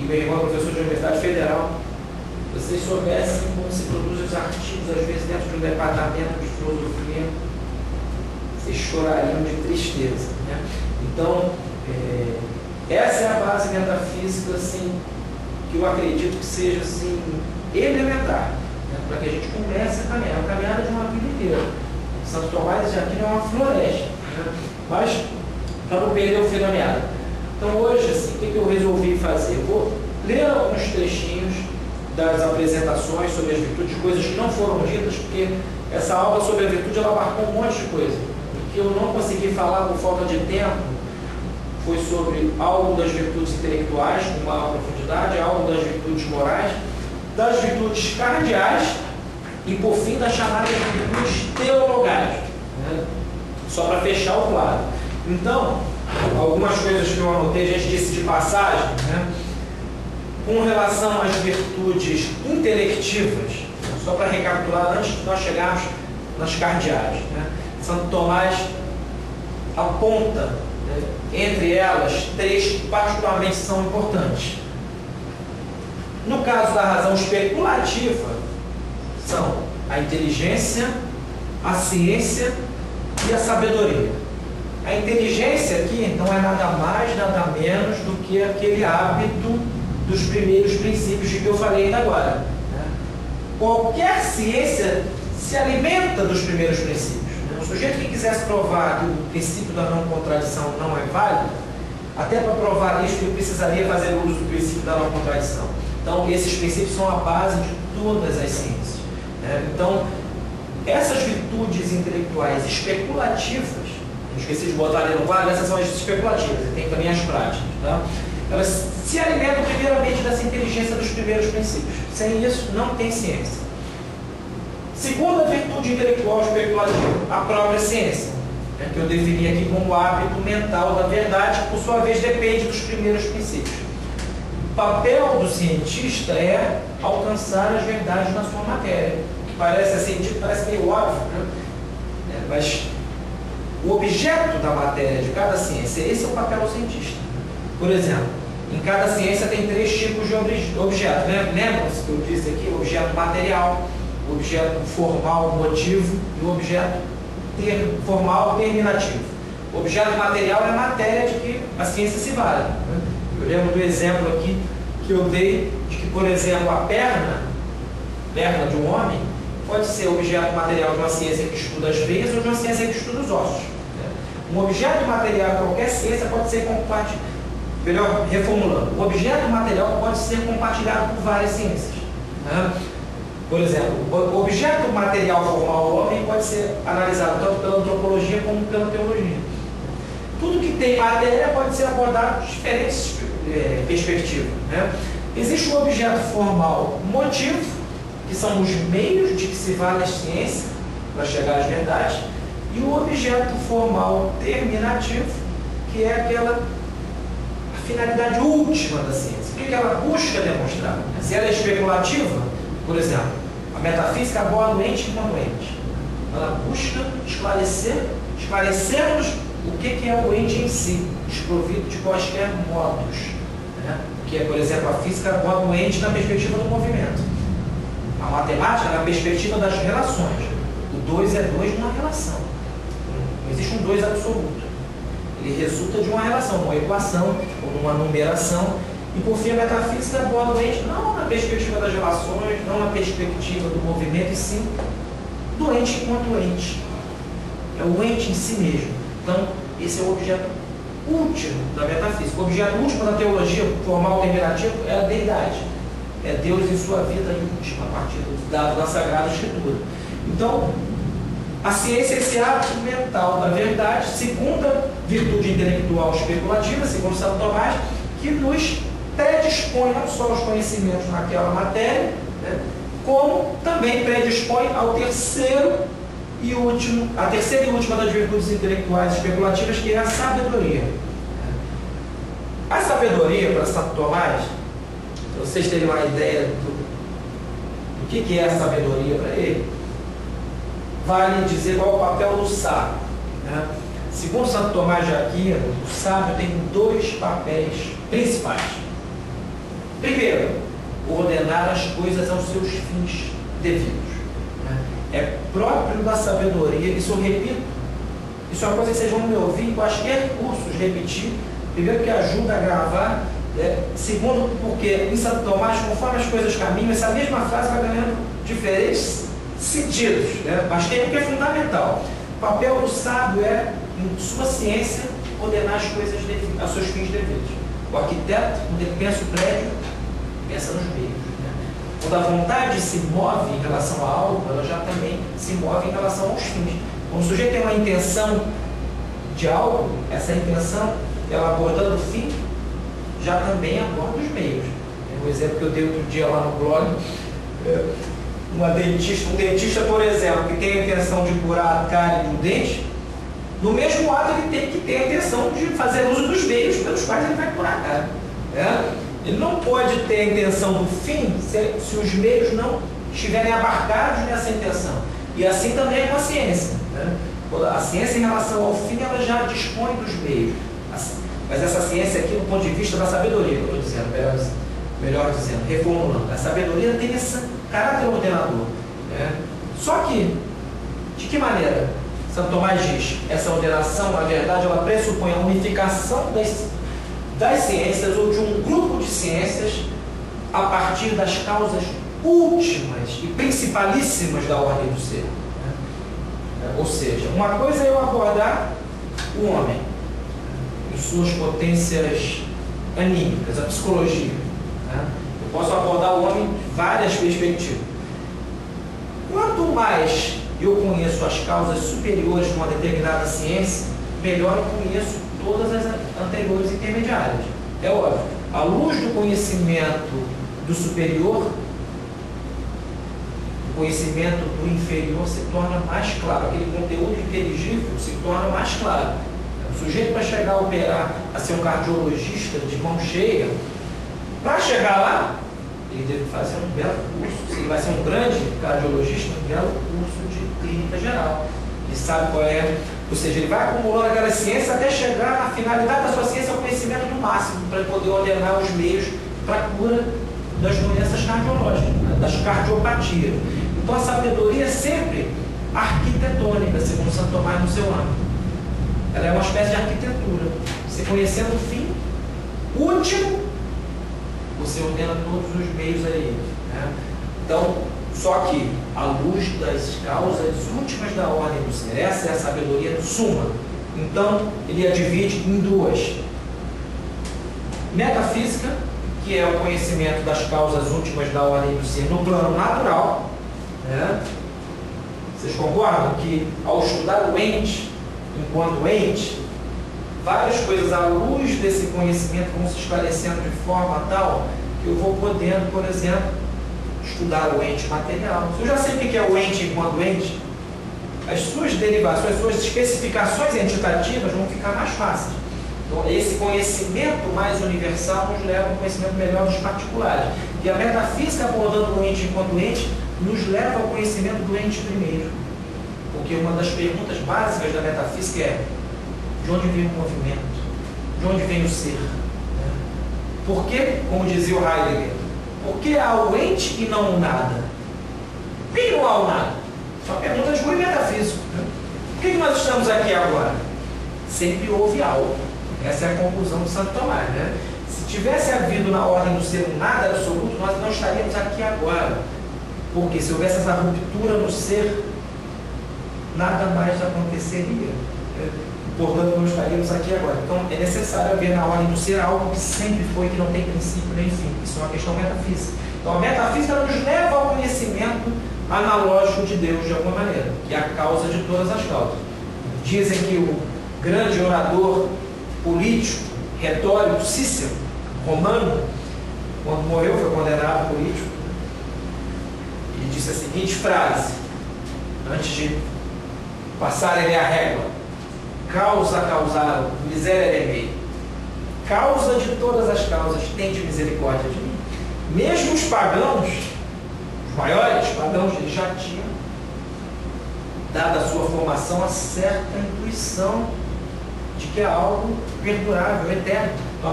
meu irmão é professor de Universidade Federal, se vocês soubessem como se produzem os artigos, às vezes dentro de um departamento de filosofia, vocês chorariam de tristeza, né? Então, essa é a base metafísica, assim, que eu acredito que seja, assim, elementar, né? Para que a gente comece a caminhar, a caminhada de uma vida inteira. Santo Tomás de Aquino é uma floresta, né? Mas, para não perder o fio da meada. Então, hoje, assim, o que eu resolvi fazer? Eu vou ler alguns trechinhos das apresentações sobre as virtudes, coisas que não foram ditas, porque essa aula sobre a virtude, ela abarcou um monte de coisa. O que eu não consegui falar por falta de tempo foi sobre algo das virtudes intelectuais, com maior profundidade, algo das virtudes morais, das virtudes cardeais e, por fim, das chamadas virtudes teologais, né? Só para fechar o quadro. Então, algumas coisas que eu anotei, a gente disse de passagem, né? Com relação às virtudes intelectivas, só para recapitular, antes de nós chegarmos nas cardeais, né? Santo Tomás aponta, né, entre elas, três que particularmente são importantes. No caso da razão especulativa, são a inteligência, a ciência e a sabedoria. A inteligência aqui não é nada mais, nada menos do que aquele hábito dos primeiros princípios de que eu falei ainda agora, né? Qualquer ciência se alimenta dos primeiros princípios, né? O sujeito que quisesse provar que o princípio da não contradição não é válido, até para provar isso ele precisaria fazer uso do princípio da não contradição. Então, esses princípios são a base de todas as ciências, né? Então, essas virtudes intelectuais especulativas, não esqueci de botar ali no quadro, essas são as especulativas, e tem também as práticas, tá? Elas se alimentam primeiramente dessa inteligência dos primeiros princípios. Sem isso, não tem ciência. Segunda virtude intelectual especulativa, a própria ciência, né, que eu defini aqui como o hábito mental da verdade, que por sua vez depende dos primeiros princípios. O papel do cientista é alcançar as verdades na sua matéria, que parece assim, parece meio óbvio, né? Mas o objeto da matéria de cada ciência, esse é o papel do cientista. Por exemplo, em cada ciência tem três tipos de objeto. Lembram-se que eu disse aqui? O objeto material, o objeto formal, motivo, e o objeto formal, terminativo. O objeto material é a matéria de que a ciência se vale, né? Eu lembro do exemplo aqui que eu dei, de que, por exemplo, a perna de um homem, pode ser objeto material de uma ciência que estuda as veias ou de uma ciência que estuda os ossos, né? Um objeto material de qualquer ciência pode ser compartilhado. Melhor, reformulando, o objeto material pode ser compartilhado por várias ciências, né? Por exemplo, o objeto material formal do homem pode ser analisado tanto pela antropologia como pela teologia. Tudo que tem matéria pode ser abordado de diferentes perspectivas, né? Existe um objeto formal motivo, que são os meios de que se vale a ciência para chegar às verdades, e o objeto formal terminativo, que é aquela finalidade última da ciência. O que ela busca demonstrar? Se ela é especulativa, por exemplo, a metafísica aborda o ente enquanto ente. Ela busca esclarecer-nos o que é o ente em si, desprovido de quaisquer modos, né? Que é, por exemplo, a física aborda o ente na perspectiva do movimento. A matemática na perspectiva das relações. O 2 é 2 numa relação. Não existe um 2 absoluto. Ele resulta de uma relação, uma equação ou numa numeração. E por fim a metafísica aborda o ente não na perspectiva das relações, não na perspectiva do movimento, e sim do ente enquanto ente. É o ente em si mesmo. Então, esse é o objeto último da metafísica. O objeto último da teologia formal terminativa é a deidade. É Deus em sua vida última, a partir do dado da Sagrada Escritura. Então, a ciência é esse hábito mental da verdade, segunda virtude intelectual especulativa, segundo Santo Tomás, que nos predispõe não só aos conhecimentos naquela matéria, né, como também predispõe ao a terceira e última das virtudes intelectuais especulativas, que é a sabedoria. A sabedoria, para Santo Tomás, para vocês terem uma ideia do que é a sabedoria para ele, vale dizer qual é o papel do sábio, né? Segundo Santo Tomás de Aquino, o sábio tem dois papéis principais. Primeiro, ordenar as coisas aos seus fins devidos. É próprio da sabedoria, isso eu repito, isso é uma coisa que vocês vão me ouvir em quaisquer cursos repetir. Primeiro, que ajuda a gravar. Segundo, porque em Santo Tomás, conforme as coisas caminham, essa mesma frase vai ganhando diferentes sentidos, mas tem um que é fundamental. O papel do sábio é, em sua ciência, ordenar as coisas aos seus fins devidos. O arquiteto, quando ele pensa o prédio, pensa nos meios. Quando a vontade se move em relação a algo, ela já também se move em relação aos fins. Quando o sujeito tem uma intenção de algo, essa intenção, ela abordando o fim, já também aborda os meios. O exemplo que eu dei outro dia lá no blog, um dentista, por exemplo, que tem a intenção de curar a cárie do dente, no mesmo ato ele tem que ter a intenção de fazer uso dos meios pelos quais ele vai curar a cárie. Ele não pode ter a intenção do fim se os meios não estiverem abarcados nessa intenção. E assim também é com a ciência. A ciência, em relação ao fim, ela já dispõe dos meios. Mas essa ciência aqui, do ponto de vista da sabedoria, que eu estou dizendo, melhor dizendo, reformulando, a sabedoria tem esse caráter ordenador. Só que, de que maneira Santo Tomás diz, essa ordenação, na verdade, ela pressupõe a unificação das ciências ou de um grupo de ciências a partir das causas últimas e principalíssimas da ordem do ser. Ou seja, uma coisa é eu abordar o homem em suas potências anímicas, a psicologia. Eu posso abordar o homem de várias perspectivas. Quanto mais eu conheço as causas superiores de uma determinada ciência, melhor eu conheço todas as anteriores intermediárias. É óbvio, à luz do conhecimento do superior, o conhecimento do inferior se torna mais claro, aquele conteúdo inteligível se torna mais claro. O sujeito, para chegar a operar, a ser um cardiologista de mão cheia, para chegar lá, ele deve fazer um belo curso. Se ele vai ser um grande cardiologista, um belo curso de clínica geral. Ele sabe qual é, ou seja, ele vai acumulando aquela ciência até chegar na finalidade da sua ciência, ao conhecimento do máximo, para poder ordenar os meios para a cura das doenças cardiológicas, das cardiopatias. Então a sabedoria é sempre arquitetônica, segundo Santo Tomás no seu âmbito. Ela é uma espécie de arquitetura. Você conhecendo o fim último, você ordena todos os meios aí. Então, só que, à luz das causas últimas da ordem do ser, essa é a sabedoria suma. Então, ele a divide em duas. Metafísica, que é o conhecimento das causas últimas da ordem do ser no plano natural. Vocês concordam que, ao estudar o ente, enquanto ente, várias coisas à luz desse conhecimento vão se esclarecendo de forma tal que eu vou podendo, por exemplo, estudar o ente material. Se eu já sei o que é o ente enquanto ente, as suas derivações, as suas especificações entitativas vão ficar mais fáceis. Então, esse conhecimento mais universal nos leva a um conhecimento melhor dos particulares. E a metafísica, abordando o ente enquanto ente, nos leva ao conhecimento do ente primeiro. Porque uma das perguntas básicas da metafísica é: de onde vem o movimento? De onde vem o ser? Por que, como dizia o Heidegger, por que há o ente e não o nada? Por que não há o nada? Isso é uma pergunta de cunho metafísico. Por que nós estamos aqui agora? Sempre houve algo. Essa é a conclusão de Santo Tomás. Se tivesse havido na ordem do ser um nada absoluto, nós não estaríamos aqui agora. Porque se houvesse essa ruptura no ser, nada mais aconteceria. Portanto, não estaríamos aqui agora. Então, é necessário haver na ordem do ser algo que sempre foi, que não tem princípio nem fim. Isso é uma questão metafísica. Então, a metafísica nos leva ao conhecimento analógico de Deus, de alguma maneira, que é a causa de todas as causas. Dizem que o grande orador político, retórico, Cícero, romano, quando morreu, foi condenado político, ele disse a seguinte frase, antes de passarem a régua: causa causaram, miséria remei. Causa de todas as causas, tende misericórdia de mim. Mesmo os pagãos, os maiores pagãos, eles já tinham dado a sua formação a certa intuição de que é algo perdurável, eterno.